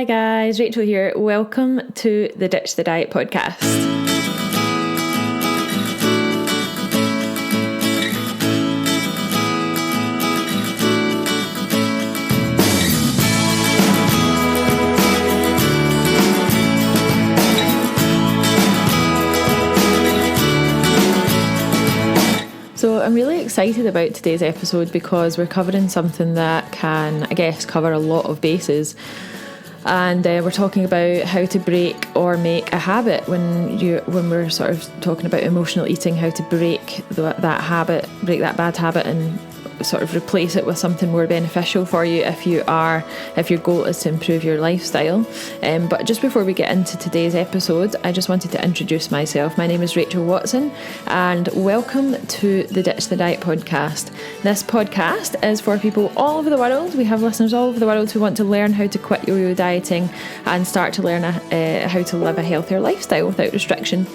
Hi guys, Rachael here. Welcome to the Ditch the Diet podcast. So I'm really excited about today's episode because we're covering something that can, I guess, cover a lot of bases. And we're talking about how to break or make a habit when we're sort of talking about emotional eating, how to break that habit, break that bad habit and sort of replace it with something more beneficial for you if your goal is to improve your lifestyle. But just before we get into today's episode, I just wanted to introduce myself. My name is Rachael Watson and welcome to the Ditch the Diet podcast. This podcast is for people all over the world. We have listeners all over the world who want to learn how to quit yo-yo dieting and start to learn how to live a healthier lifestyle without restriction.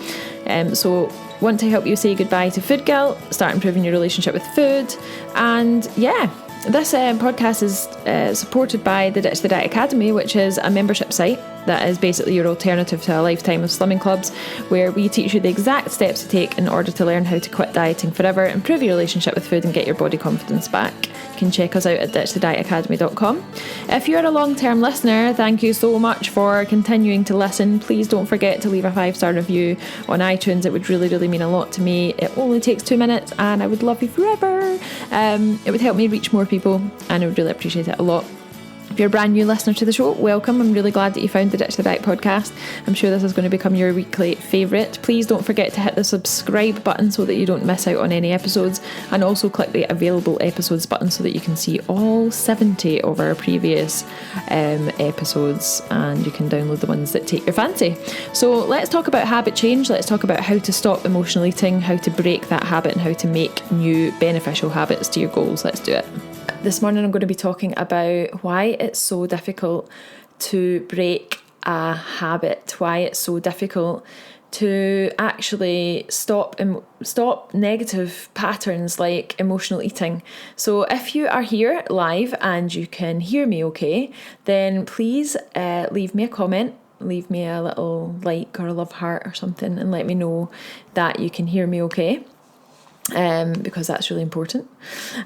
So want to help you say goodbye to food guilt, start improving your relationship with food, and yeah, this podcast is supported by the Ditch the Diet Academy, which is a membership site that is basically your alternative to a lifetime of slimming clubs, where we teach you the exact steps to take in order to learn how to quit dieting forever, improve your relationship with food and get your body confidence back. You can check us out at ditchthedietacademy.com. If you're a long-term listener, thank you so much for continuing to listen. Please don't forget to leave a 5-star review on iTunes. It would really, really mean a lot to me. It only takes 2 minutes and I would love you forever. It would help me reach more people and I would really appreciate it a lot. If you're a brand new listener to the show, welcome. I'm really glad that you found the Ditch the Diet podcast. I'm sure this is going to become your weekly favourite. Please don't forget to hit the subscribe button so that you don't miss out on any episodes, and also click the available episodes button so that you can see all 70 of our previous episodes, and you can download the ones that take your fancy. So let's talk about habit change. Let's talk about how to stop emotional eating, how to break that habit, and how to make new beneficial habits to your goals. Let's do it. This morning I'm going to be talking about why it's so difficult to break a habit, why it's so difficult to actually stop negative patterns like emotional eating. So if you are here live and you can hear me okay, then please leave me a comment, leave me a little like or a love heart or something and let me know that you can hear me okay. Because that's really important.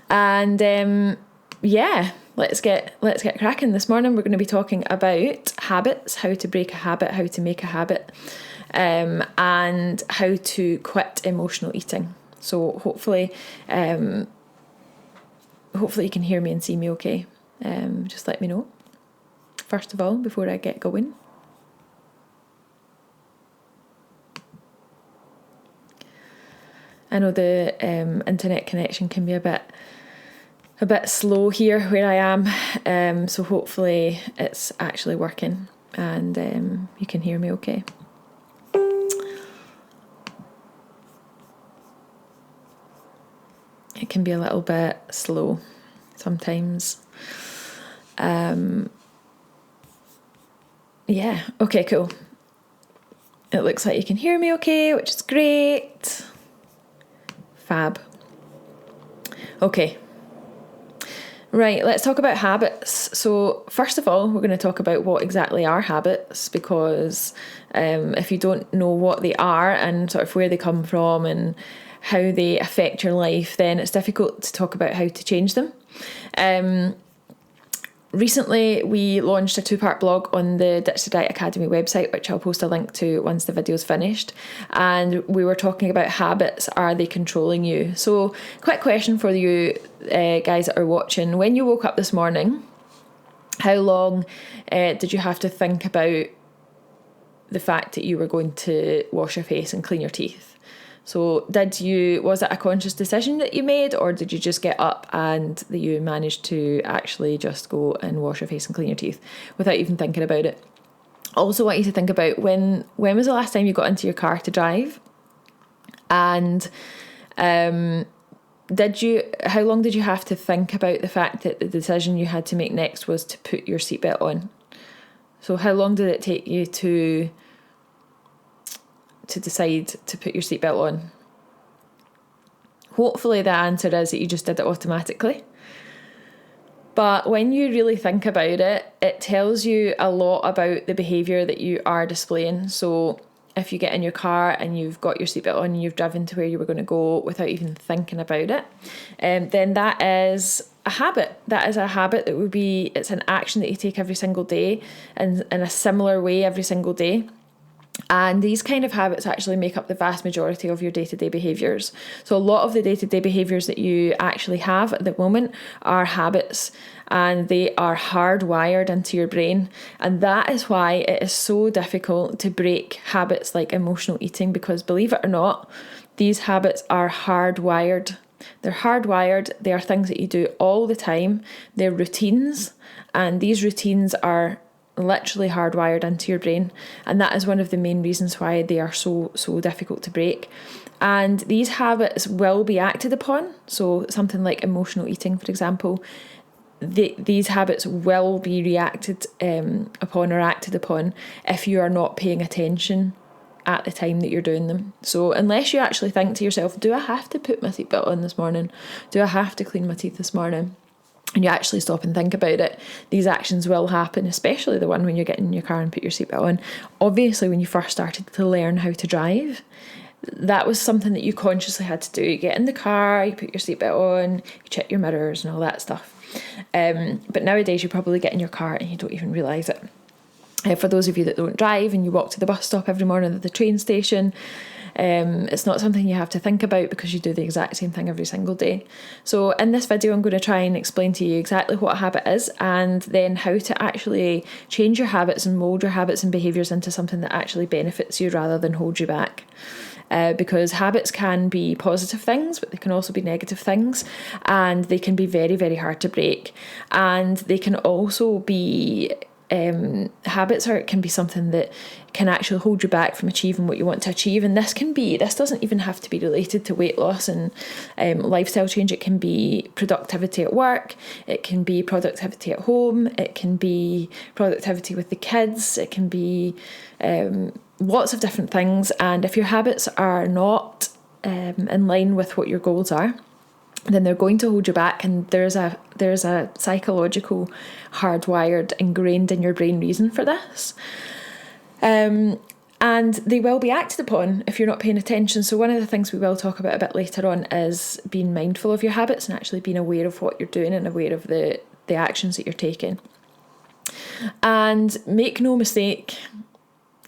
And yeah, let's get cracking. This morning we're going to be talking about habits, how to break a habit, how to make a habit, and how to quit emotional eating. So hopefully you can hear me and see me okay. Just let me know first of all before I get going. I know the internet connection can be a bit slow here where I am, so hopefully it's actually working and you can hear me okay. It can be a little bit slow sometimes. Yeah, okay, cool. It looks like you can hear me okay, which is great. Fab. Okay. Right, let's talk about habits. So first of all, we're going to talk about what exactly are habits, because if you don't know what they are and sort of where they come from and how they affect your life, then it's difficult to talk about how to change them. Recently, we launched a 2-part blog on the Ditch the Diet Academy website, which I'll post a link to once the video's finished. And we were talking about habits. Are they controlling you? So, quick question for you guys that are watching. When you woke up this morning, how long did you have to think about the fact that you were going to wash your face and clean your teeth? So was it a conscious decision that you made, or did you just get up and that you managed to actually just go and wash your face and clean your teeth without even thinking about it? Also want you to think about when was the last time you got into your car to drive? And how long did you have to think about the fact that the decision you had to make next was to put your seatbelt on? So how long did it take you to decide to put your seatbelt on? Hopefully the answer is that you just did it automatically. But when you really think about it, it tells you a lot about the behaviour that you are displaying. So if you get in your car and you've got your seatbelt on and you've driven to where you were going to go without even thinking about it, then that is a habit. That is a habit that would be, it's an action that you take every single day and in a similar way every single day. And these kind of habits actually make up the vast majority of your day-to-day behaviours. So a lot of the day-to-day behaviours that you actually have at the moment are habits, and they are hardwired into your brain. And that is why it is so difficult to break habits like emotional eating, because believe it or not, these habits are hardwired. They're hardwired. They are things that you do all the time. They're routines, and these routines are literally hardwired into your brain, and that is one of the main reasons why they are so difficult to break. And these habits will be acted upon, so something like emotional eating, for example, these habits will be reacted upon or acted upon if you are not paying attention at the time that you're doing them. So unless you actually think to yourself, do I have to put my seatbelt on this morning? Do I have to clean my teeth this morning? And you actually stop and think about it, these actions will happen, especially the one when you're getting in your car and put your seatbelt on. Obviously, when you first started to learn how to drive, that was something that you consciously had to do. You get in the car, you put your seatbelt on, you check your mirrors and all that stuff. But nowadays, you probably get in your car and you don't even realise it. For those of you that don't drive and you walk to the bus stop every morning at the train station, it's not something you have to think about because you do the exact same thing every single day. So in this video, I'm going to try and explain to you exactly what a habit is, and then how to actually change your habits and mould your habits and behaviours into something that actually benefits you rather than hold you back. Because habits can be positive things, but they can also be negative things, and they can be very, very hard to break. And they can also be habits can be something that can actually hold you back from achieving what you want to achieve. And this doesn't even have to be related to weight loss and lifestyle change. It can be productivity at work, it can be productivity at home, it can be productivity with the kids, it can be lots of different things. And if your habits are not in line with what your goals are, then they're going to hold you back, and there's a psychological, hardwired, ingrained in your brain reason for this. And they will be acted upon if you're not paying attention. So one of the things we will talk about a bit later on is being mindful of your habits and actually being aware of what you're doing and aware of the actions that you're taking. And make no mistake,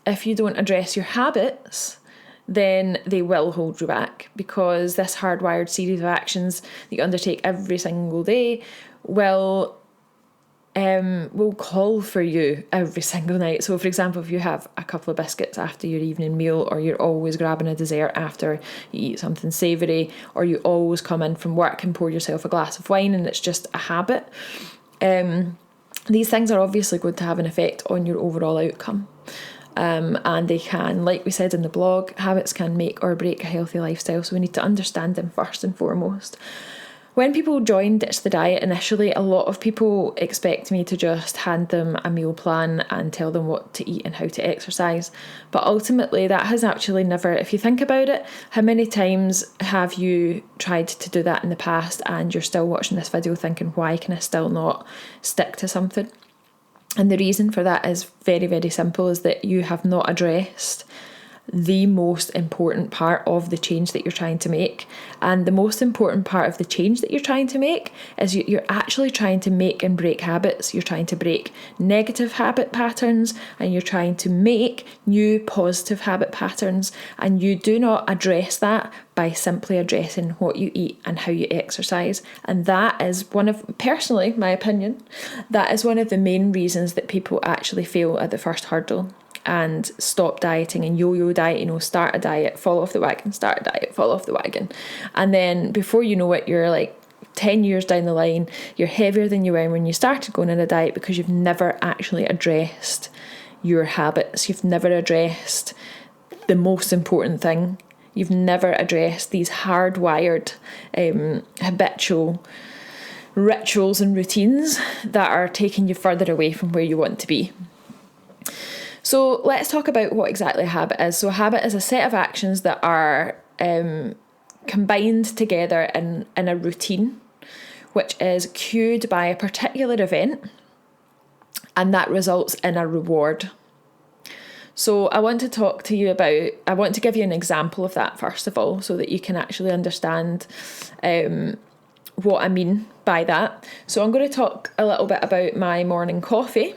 if you don't address your habits, then they will hold you back, because this hardwired series of actions that you undertake every single day will call for you every single night. So for example, if you have a couple of biscuits after your evening meal, or you're always grabbing a dessert after you eat something savoury, or you always come in from work and pour yourself a glass of wine and it's just a habit, these things are obviously going to have an effect on your overall outcome. And they can, like we said in the blog, habits can make or break a healthy lifestyle, so we need to understand them first and foremost. When people join Ditch the Diet initially, a lot of people expect me to just hand them a meal plan and tell them what to eat and how to exercise. But ultimately, that has actually never, if you think about it, how many times have you tried to do that in the past and you're still watching this video thinking, why can I still not stick to something? And the reason for that is very, very simple, is that you have not addressed the most important part of the change that you're trying to make. And the most important part of the change that you're trying to make is you're actually trying to make and break habits. You're trying to break negative habit patterns, and you're trying to make new positive habit patterns. And you do not address that by simply addressing what you eat and how you exercise. And that is personally, my opinion, that is one of the main reasons that people actually fail at the first hurdle and stop dieting and yo-yo diet, start a diet, fall off the wagon, start a diet, fall off the wagon. And then before you know it, you're like 10 years down the line, you're heavier than you were when you started going on a diet, because you've never actually addressed your habits. You've never addressed the most important thing. You've never addressed these hardwired, habitual rituals and routines that are taking you further away from where you want to be. So let's talk about what exactly a habit is. So a habit is a set of actions that are combined together in a routine, which is cued by a particular event, and that results in a reward. So I want to give you an example of that first of all, so that you can actually understand what I mean by that. So I'm going to talk a little bit about my morning coffee,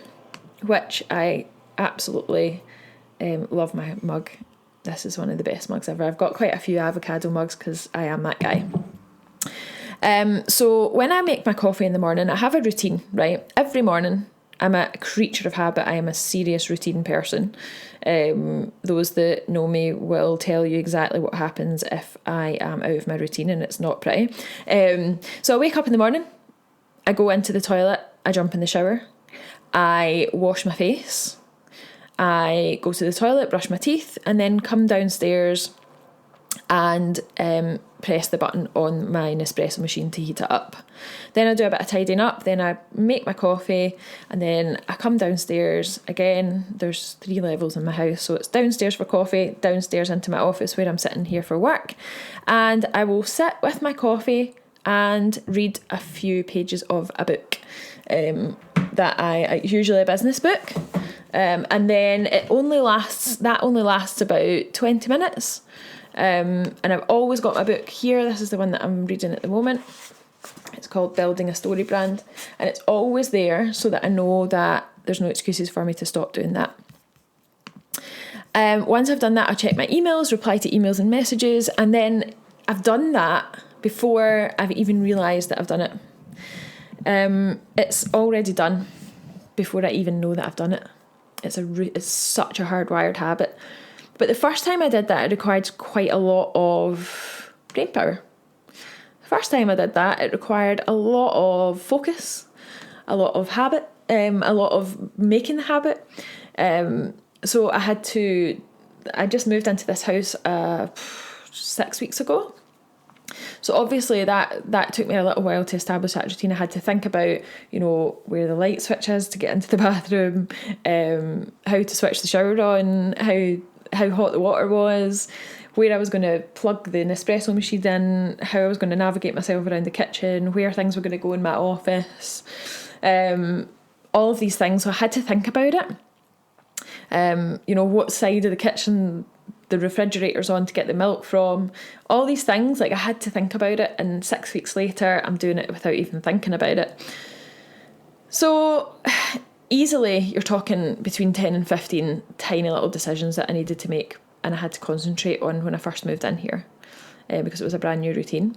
which I absolutely love my mug. This is one of the best mugs ever. I've got quite a few avocado mugs because I am that guy. So when I make my coffee in the morning, I have a routine, right? Every morning, I'm a creature of habit. I am a serious routine person. Those that know me will tell you exactly what happens if I am out of my routine, and it's not pretty. So I wake up in the morning, I go into the toilet, I jump in the shower, I wash my face, I go to the toilet, brush my teeth, and then come downstairs and press the button on my Nespresso machine to heat it up. Then I do a bit of tidying up, then I make my coffee, and then I come downstairs. Again, there's 3 levels in my house, so it's downstairs for coffee, downstairs into my office where I'm sitting here for work, and I will sit with my coffee and read a few pages of a book usually a business book, and then that only lasts about 20 minutes. And I've always got my book here. This is the one that I'm reading at the moment. It's called Building a Story Brand, and it's always there so that I know that there's no excuses for me to stop doing that. Once I've done that, I check my emails, reply to emails and messages, and then I've done that before I've even realised that I've done it. It's already done before I even know that I've done it. It's such a hardwired habit. But the first time I did that, it required quite a lot of brain power. The first time I did that, it required a lot of focus, a lot of habit, a lot of making the habit. So I just moved into this house 6 weeks ago. So obviously that took me a little while to establish that routine. I had to think about, where the light switch is to get into the bathroom, how to switch the shower on, how hot the water was, where I was going to plug the Nespresso machine in, how I was going to navigate myself around the kitchen, where things were going to go in my office, all of these things. So I had to think about it. What side of the kitchen the refrigerator's on to get the milk from, all these things. Like, I had to think about it, and 6 weeks later I'm doing it without even thinking about it. So easily you're talking between 10 and 15 tiny little decisions that I needed to make, and I had to concentrate on when I first moved in here, because it was a brand new routine.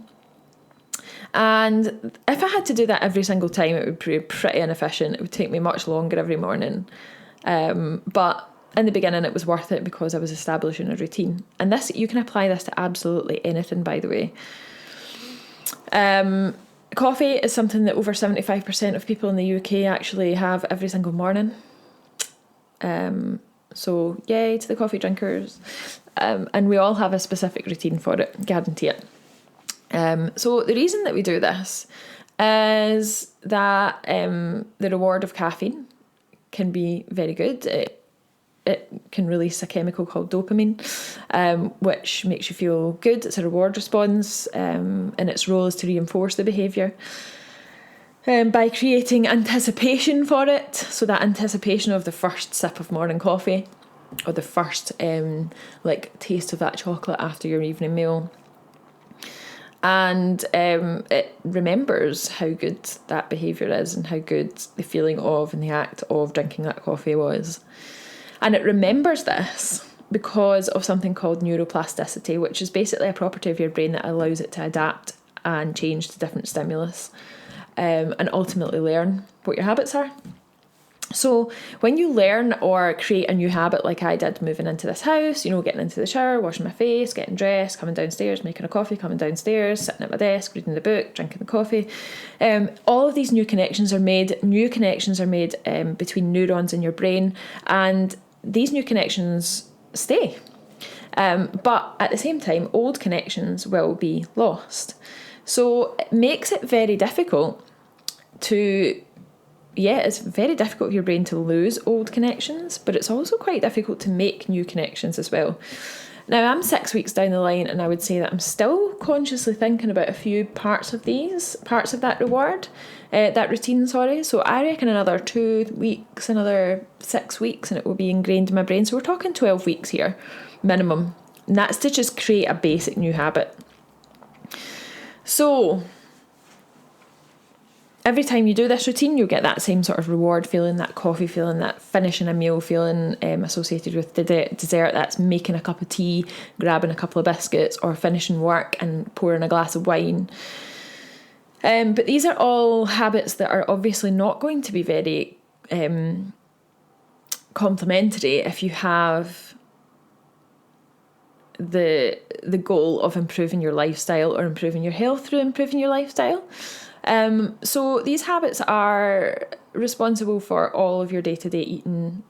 And if I had to do that every single time, it would be pretty inefficient. It would take me much longer every morning, but in the beginning it was worth it because I was establishing a routine. And this, you can apply this to absolutely anything, by the way. Coffee is something that over 75% of people in the UK actually have every single morning. So yay to the coffee drinkers. And we all have a specific routine for it, guarantee it. So the reason that we do this is that the reward of caffeine can be very good. It can release a chemical called dopamine, which makes you feel good. It's a reward response, and its role is to reinforce the behaviour by creating anticipation for it. So that anticipation of the first sip of morning coffee, or the first taste of that chocolate after your evening meal. And it remembers how good that behaviour is, and how good the feeling of and the act of drinking that coffee was. And it remembers this because of something called neuroplasticity, which is basically a property of your brain that allows it to adapt and change to different stimulus, and ultimately learn what your habits are. So when you learn or create a new habit, like I did moving into this house, getting into the shower, washing my face, getting dressed, coming downstairs, making a coffee, coming downstairs, sitting at my desk, reading the book, drinking the coffee, all of these new connections are made between neurons in your brain, and these new connections stay. But at the same time, old connections will be lost. So it makes it very difficult it's very difficult for your brain to lose old connections, but it's also quite difficult to make new connections as well. Now, I'm 6 weeks down the line, and I would say that I'm still consciously thinking about a few parts of that routine, sorry. So I reckon another 2 weeks, another 6 weeks, and it will be ingrained in my brain. So we're talking 12 weeks here, minimum. And that's to just create a basic new habit. So every time you do this routine, you'll get that same sort of reward feeling, that coffee feeling, that finishing a meal feeling associated with the dessert. That's making a cup of tea, grabbing a couple of biscuits, or finishing work and pouring a glass of wine. But these are all habits that are obviously not going to be very complementary if you have the goal of improving your lifestyle or improving your health through improving your lifestyle. So these habits are responsible for all of your day-to-day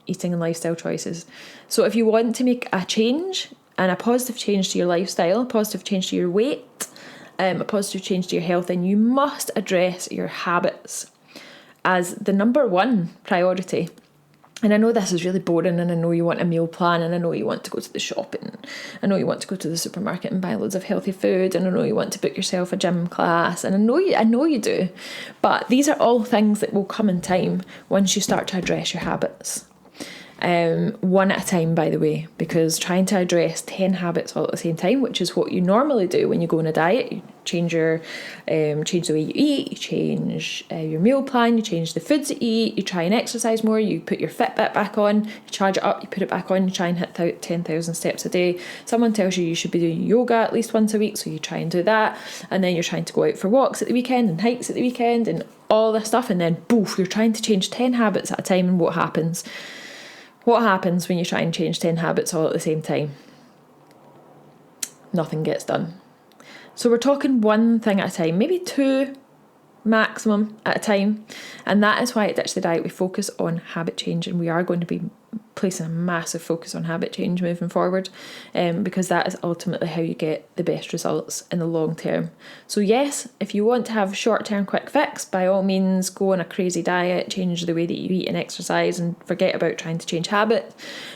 eating and lifestyle choices. So if you want to make a change, and a positive change to your lifestyle, a positive change to your weight, a positive change to your health, then you must address your habits as the number one priority. And I know this is really boring, and I know you want a meal plan, and I know you want to go to the shop, and I know you want to go to the supermarket and buy loads of healthy food, and I know you want to book yourself a gym class, and I know you do. But these are all things that will come in time once you start to address your habits. One at a time, by the way, because trying to address 10 habits all at the same time, which is what you normally do when you go on a diet, you change the way you eat, you change your meal plan, you change the foods that you eat, you try and exercise more, you put your Fitbit back on, you charge it up, you put it back on, you try and hit 10,000 steps a day. Someone tells you should be doing yoga at least once a week, so you try and do that, and then you're trying to go out for walks at the weekend and hikes at the weekend and all this stuff, and then boof, you're trying to change 10 habits at a time, and what happens? What happens when you try and change 10 habits all at the same time? Nothing gets done. So we're talking one thing at a time, maybe two maximum at a time. And that is why at Ditch the Diet we focus on habit change, and we are going to be placing a massive focus on habit change moving forward, because that is ultimately how you get the best results in the long term. So yes, if you want to have short-term quick fix, by all means go on a crazy diet, change the way that you eat and exercise, and forget about trying to change habit.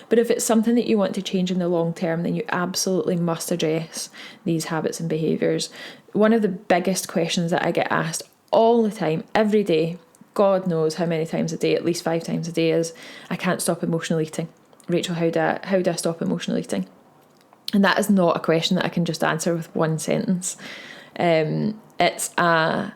But if it's something that you want to change in the long term, then you absolutely must address these habits and behaviours. One of the biggest questions that I get asked all the time, every day, God knows how many times a day, at least 5 times a day, is I can't stop emotional eating. Rachel, how do I stop emotional eating? And that is not a question that I can just answer with one sentence. It's a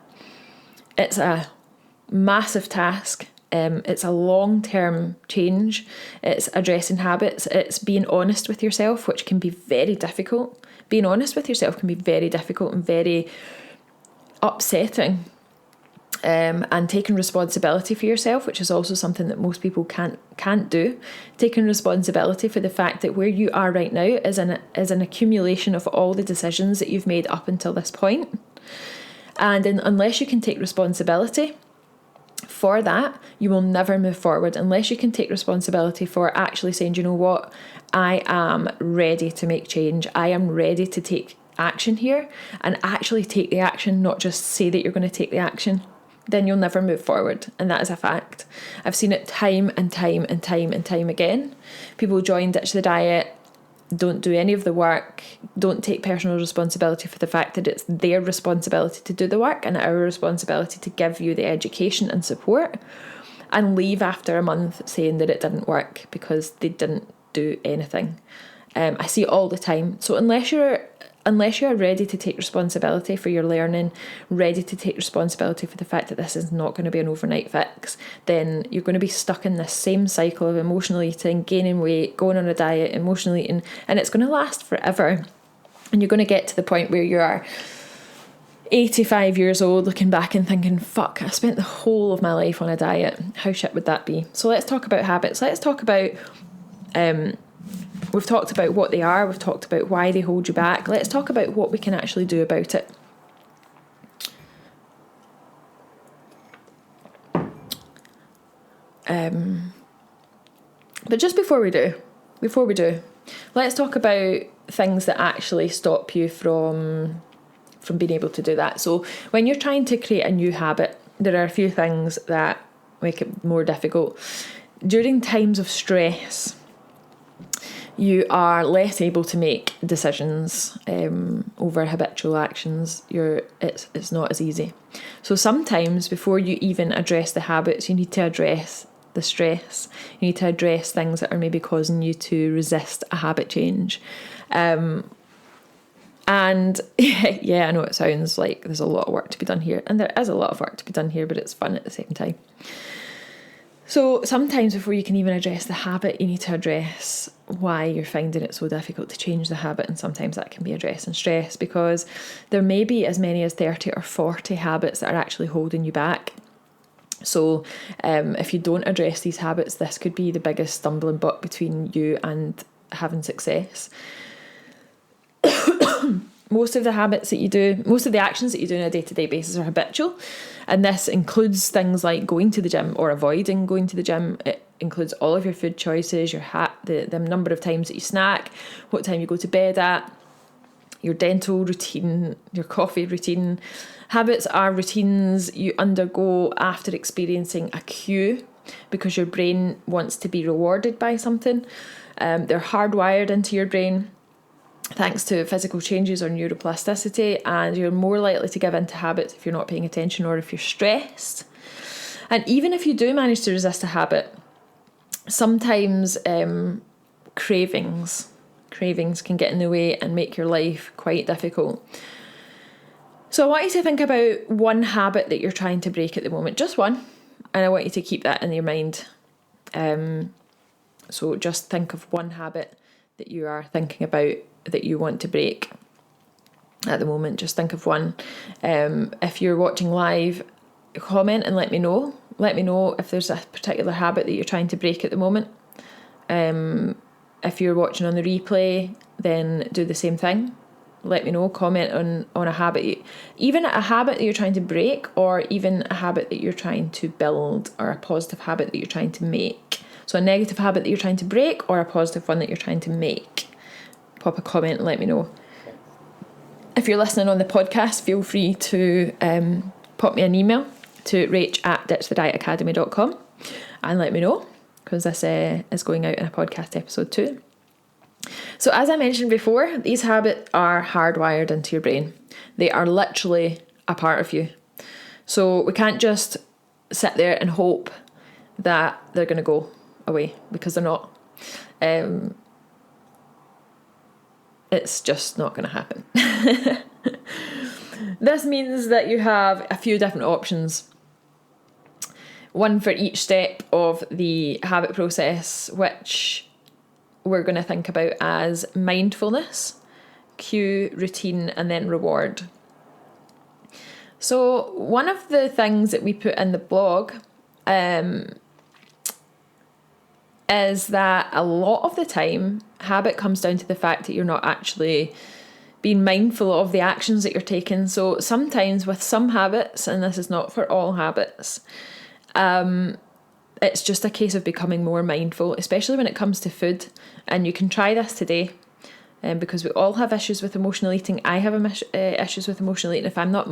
massive task. It's a long-term change. It's addressing habits. It's being honest with yourself, which can be very difficult. Being honest with yourself can be very difficult and very upsetting. And taking responsibility for yourself, which is also something that most people can't do. Taking responsibility for the fact that where you are right now is an accumulation of all the decisions that you've made up until this point. And unless you can take responsibility for that, you will never move forward. Unless you can take responsibility for actually saying, you know what, I am ready to make change. I am ready to take action here, and actually take the action, not just say that you're going to take the action. Then you'll never move forward, and that is a fact. I've seen it time and time and time and time again. People join Ditch the Diet, don't do any of the work, don't take personal responsibility for the fact that it's their responsibility to do the work and our responsibility to give you the education and support, and leave after a month saying that it didn't work because they didn't do anything. I see it all the time. So unless you're ready to take responsibility for your learning, ready to take responsibility for the fact that this is not going to be an overnight fix, then you're going to be stuck in this same cycle of emotional eating, gaining weight, going on a diet, emotional eating, and it's going to last forever. And you're going to get to the point where you are 85 years old looking back and thinking, fuck, I spent the whole of my life on a diet. How shit would that be? So let's talk about habits. Let's talk about we've talked about what they are, we've talked about why they hold you back. Let's talk about what we can actually do about it. But just before we do, let's talk about things that actually stop you from being able to do that. So when you're trying to create a new habit, there are a few things that make it more difficult. During times of stress, you are less able to make decisions over habitual actions. It's not as easy. So sometimes before you even address the habits, you need to address the stress. You need to address things that are maybe causing you to resist a habit change. And yeah, I know it sounds like there's a lot of work to be done here, and there is a lot of work to be done here, but it's fun at the same time. So sometimes before you can even address the habit, you need to address why you're finding it so difficult to change the habit, and sometimes that can be addressing stress, because there may be as many as 30 or 40 habits that are actually holding you back. So if you don't address these habits, this could be the biggest stumbling block between you and having success. Most of the habits that you do, most of the actions that you do on a day-to-day basis are habitual, and this includes things like going to the gym or avoiding going to the gym. It includes all of your food choices, the number of times that you snack, what time you go to bed at, your dental routine, your coffee routine. Habits are routines you undergo after experiencing a cue, because your brain wants to be rewarded by something. They're hardwired into your brain thanks to physical changes or neuroplasticity, and you're more likely to give into habits if you're not paying attention or if you're stressed. And even if you do manage to resist a habit, sometimes cravings can get in the way and make your life quite difficult. So I want you to think about one habit that you're trying to break at the moment, just one, and I want you to keep that in your mind. So just think of one habit that you are thinking about that you want to break at the moment. Just think of one. If you're watching live, comment and let me know. Let me know if there's a particular habit that you're trying to break at the moment. If you're watching on the replay, then do the same thing. Let me know. Comment on a habit, even a habit that you're trying to break, or even a habit that you're trying to build, or a positive habit that you're trying to make. So a negative habit that you're trying to break, or a positive one that you're trying to make. Pop a comment and let me know. If you're listening on the podcast, feel free to pop me an email to rach@ditchthedietacademy.com and let me know, because this is going out in a podcast episode too. So as I mentioned before, these habits are hardwired into your brain. They are literally a part of you. So we can't just sit there and hope that they're going to go away, because they're not. It's just not going to happen. This means that you have a few different options. One for each step of the habit process, which we're going to think about as mindfulness, cue, routine, and then reward. So one of the things that we put in the blog is that a lot of the time, habit comes down to the fact that you're not actually being mindful of the actions that you're taking. So sometimes with some habits, and this is not for all habits, it's just a case of becoming more mindful, especially when it comes to food. And you can try this today, because we all have issues with emotional eating. I have issues with emotional eating. If I'm not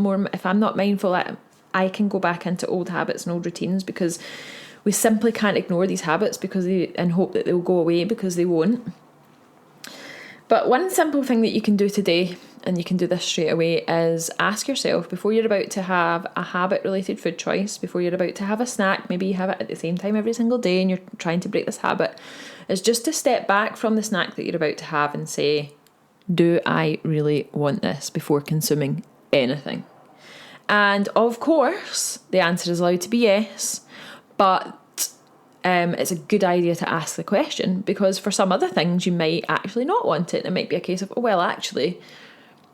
mindful, I can go back into old habits and old routines, because we simply can't ignore these habits and hope that they'll go away, because they won't. But one simple thing that you can do today, and you can do this straight away, is ask yourself, before you're about to have a habit-related food choice, before you're about to have a snack, maybe you have it at the same time every single day and you're trying to break this habit, is just to step back from the snack that you're about to have and say, do I really want this, before consuming anything? And of course, the answer is allowed to be yes, but it's a good idea to ask the question, because for some other things you might actually not want it. It might be a case of, oh, well, actually,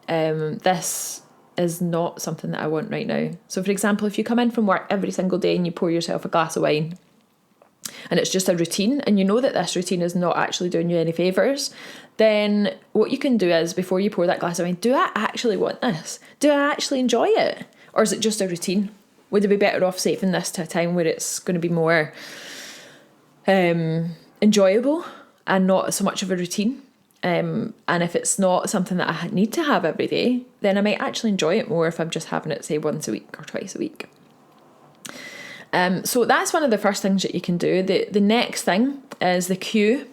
this is not something that I want right now. So for example, if you come in from work every single day and you pour yourself a glass of wine, and it's just a routine, and you know that this routine is not actually doing you any favours, then what you can do is, before you pour that glass of wine, do I actually want this? Do I actually enjoy it? Or is it just a routine? Would it be better off saving this to a time where it's going to be more enjoyable and not so much of a routine? And if it's not something that I need to have every day, then I might actually enjoy it more if I'm just having it, say, once a week or twice a week. So that's one of the first things that you can do. The next thing is the cue.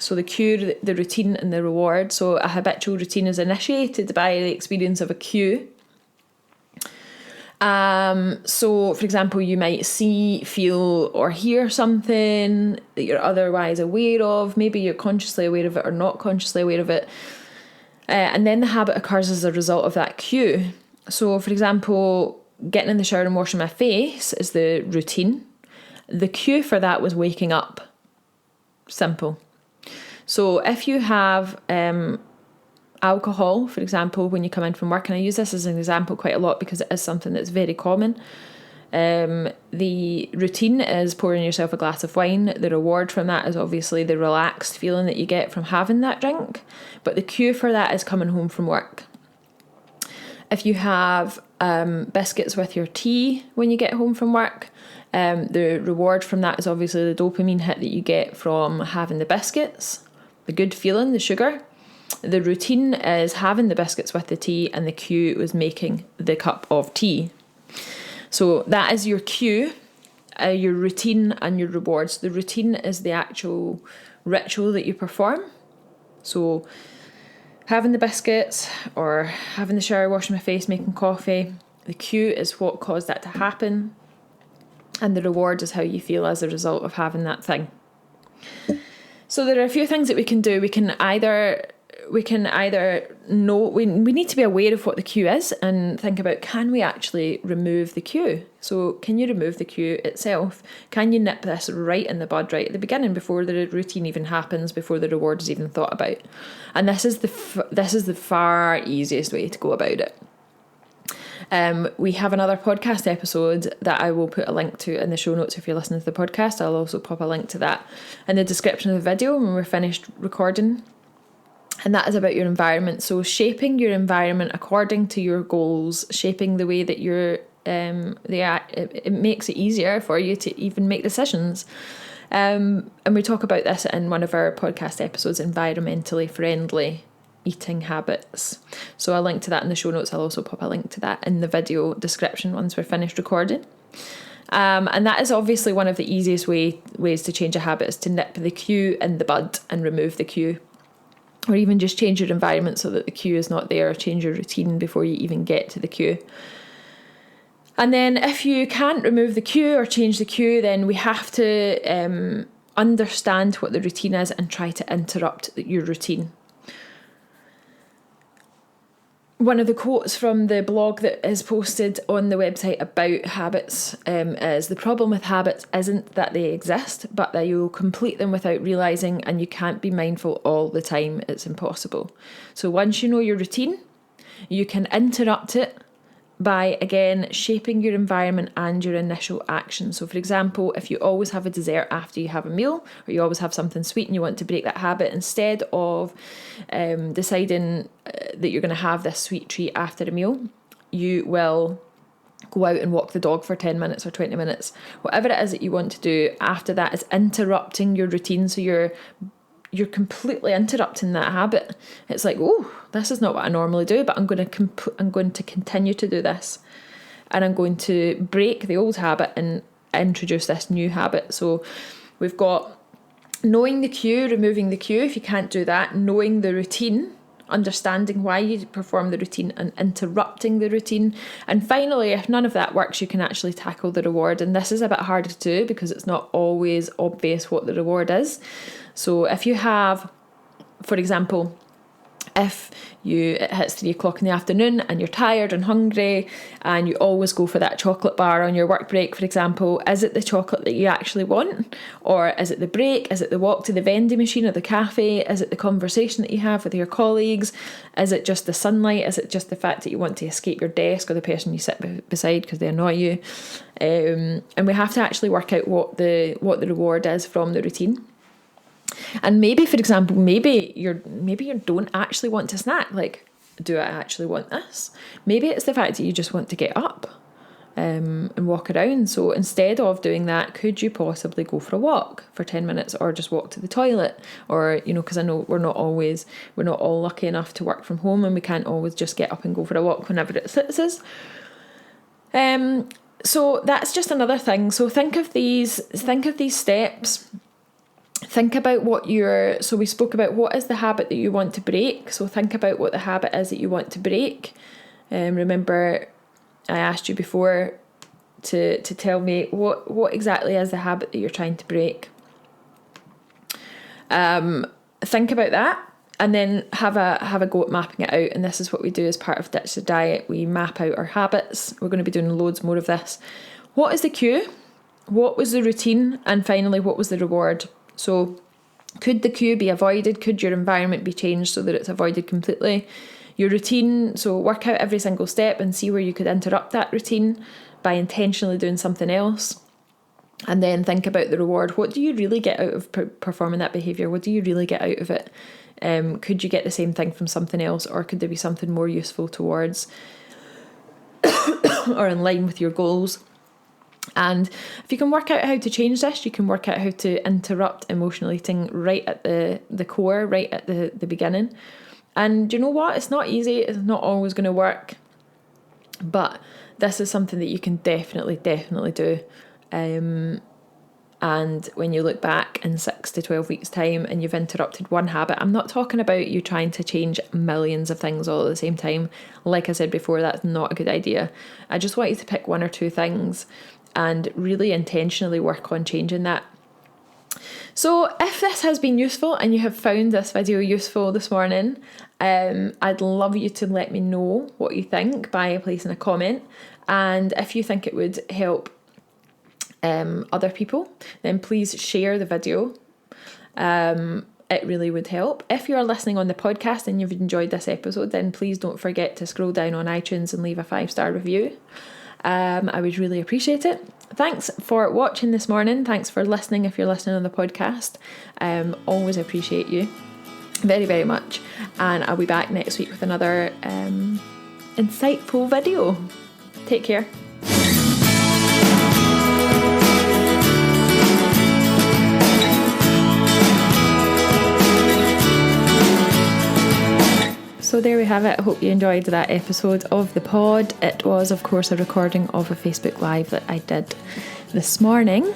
So the cue, the routine and the reward. So a habitual routine is initiated by the experience of a cue. So for example, you might see, feel or hear something that you're otherwise aware of. Maybe you're consciously aware of it or not consciously aware of it. And then the habit occurs as a result of that cue. So for example, getting in the shower and washing my face is the routine. The cue for that was waking up. Simple. So if you have alcohol, for example, when you come in from work, and I use this as an example quite a lot because it is something that's very common. The routine is pouring yourself a glass of wine. The reward from that is obviously the relaxed feeling that you get from having that drink. But the cue for that is coming home from work. If you have biscuits with your tea when you get home from work, the reward from that is obviously the dopamine hit that you get from having the biscuits, the good feeling, the sugar. The routine is having the biscuits with the tea, and the cue was making the cup of tea. So that is your cue, your routine and your rewards. The routine is the actual ritual that you perform. So having the biscuits or having the shower, washing my face, making coffee. The cue is what caused that to happen. And the reward is how you feel as a result of having that thing. So there are a few things that we can do. We can either know, we need to be aware of what the cue is and think about, can we actually remove the cue? So can you remove the cue itself? Can you nip this right in the bud, right at the beginning, before the routine even happens, before the reward is even thought about? And this is the far easiest way to go about it. We have another podcast episode that I will put a link to in the show notes. If you're listening to the podcast, I'll also pop a link to that in the description of the video when we're finished recording. And that is about your environment. So shaping your environment according to your goals, shaping the way that you're, it makes it easier for you to even make decisions. And we talk about this in one of our podcast episodes, environmentally friendly eating habits. So I'll link to that in the show notes. I'll also pop a link to that in the video description once we're finished recording. And that is obviously one of the easiest ways to change a habit, is to nip the cue in the bud and remove the cue. Or even just change your environment so that the cue is not there, or change your routine before you even get to the cue. And then if you can't remove the cue or change the cue, then we have to understand what the routine is and try to interrupt your routine. One of the quotes from the blog that is posted on the website about habits is, the problem with habits isn't that they exist, but that you'll complete them without realising, and you can't be mindful all the time. It's impossible. So once you know your routine, you can interrupt it by, again, shaping your environment and your initial action. So for example, if you always have a dessert after you have a meal, or you always have something sweet and you want to break that habit, instead of deciding that you're going to have this sweet treat after a meal, you will go out and walk the dog for 10 minutes or 20 minutes. Whatever it is that you want to do after that is interrupting your routine. So you're completely interrupting that habit. It's like, oh, this is not what I normally do, but I'm going to continue to do this, and I'm going to break the old habit and introduce this new habit. So we've got knowing the cue, removing the cue if you can't do that, knowing the routine, understanding why you perform the routine, and interrupting the routine. And finally, if none of that works, you can actually tackle the reward. And this is a bit harder to do because it's not always obvious what the reward is. So if you have, for example, if it hits 3 o'clock in the afternoon and you're tired and hungry and you always go for that chocolate bar on your work break, for example, is it the chocolate that you actually want? Or is it the break? Is it the walk to the vending machine or the cafe? Is it the conversation that you have with your colleagues? Is it just the sunlight? Is it just the fact that you want to escape your desk or the person you sit beside because they annoy you? And we have to actually work out what the reward is from the routine. And maybe, for example, maybe you don't actually want to snack. Like, do I actually want this? Maybe it's the fact that you just want to get up and walk around. So instead of doing that, could you possibly go for a walk for 10 minutes, or just walk to the toilet? Or, because I know we're not all lucky enough to work from home, and we can't always just get up and go for a walk whenever it suits us. So that's just another thing. So think of these steps. think about so we spoke about what is the habit that you want to break. So think about what the habit is that you want to break. Remember, I asked you before to tell me what exactly is the habit that you're trying to break. Think about that, and then have a go at mapping it out. And this is what we do as part of Ditch the Diet. We map out our habits. We're going to be doing loads more of this. What is the cue? What was the routine? And finally, what was the reward? So could the cue be avoided? Could your environment be changed so that it's avoided completely? Your routine, so work out every single step and see where you could interrupt that routine by intentionally doing something else. And then think about the reward. What do you really get out of performing that behaviour? What do you really get out of it? Could you get the same thing from something else, or could there be something more useful towards or in line with your goals? And if you can work out how to change this, you can work out how to interrupt emotional eating right at the core, right at the beginning. And you know what? It's not easy. It's not always going to work. But this is something that you can definitely do. And when you look back in 6 to 12 weeks' time and you've interrupted one habit, I'm not talking about you trying to change millions of things all at the same time. Like I said before, that's not a good idea. I just want you to pick 1 or 2 things and really intentionally work on changing that. So if this has been useful and you have found this video useful this morning, I'd love you to let me know what you think by placing a comment. And if you think it would help other people, then please share the video. It really would help. If you're listening on the podcast and you've enjoyed this episode, then please don't forget to scroll down on iTunes and leave a 5-star review. I would really appreciate it. Thanks for watching this morning. Thanks for listening if you're listening on the podcast. Always appreciate you very, very much. And I'll be back next week with another insightful video. Take care. So there we have it. I hope you enjoyed that episode of the pod. It was, of course, a recording of a Facebook Live that I did this morning.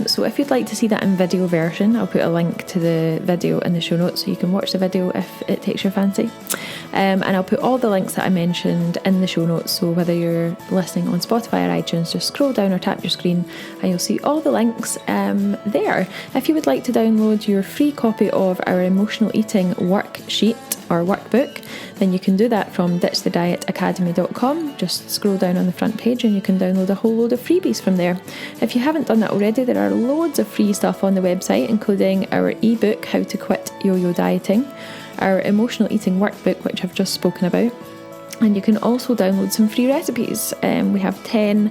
So if you'd like to see that in video version, I'll put a link to the video in the show notes so you can watch the video if it takes your fancy. And I'll put all the links that I mentioned in the show notes. So whether you're listening on Spotify or iTunes, just scroll down or tap your screen and you'll see all the links there. If you would like to download your free copy of our emotional eating worksheet or workbook, then you can do that from ditchthedietacademy.com. Just scroll down on the front page and you can download a whole load of freebies from there. If you haven't done that already, there are loads of free stuff on the website, including our ebook, How to Quit Yo-Yo Dieting, our emotional eating workbook, which I've just spoken about, and you can also download some free recipes. We have 10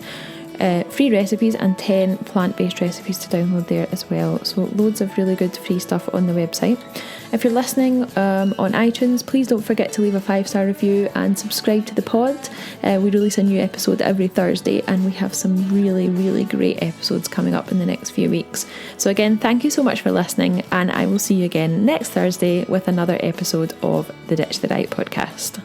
free recipes and 10 plant-based recipes to download there as well. So loads of really good free stuff on the website. If you're listening on iTunes, please don't forget to leave a 5-star review and subscribe to the pod. We release a new episode every Thursday and we have some really, really great episodes coming up in the next few weeks. So again, thank you so much for listening, and I will see you again next Thursday with another episode of the Ditch the Diet podcast.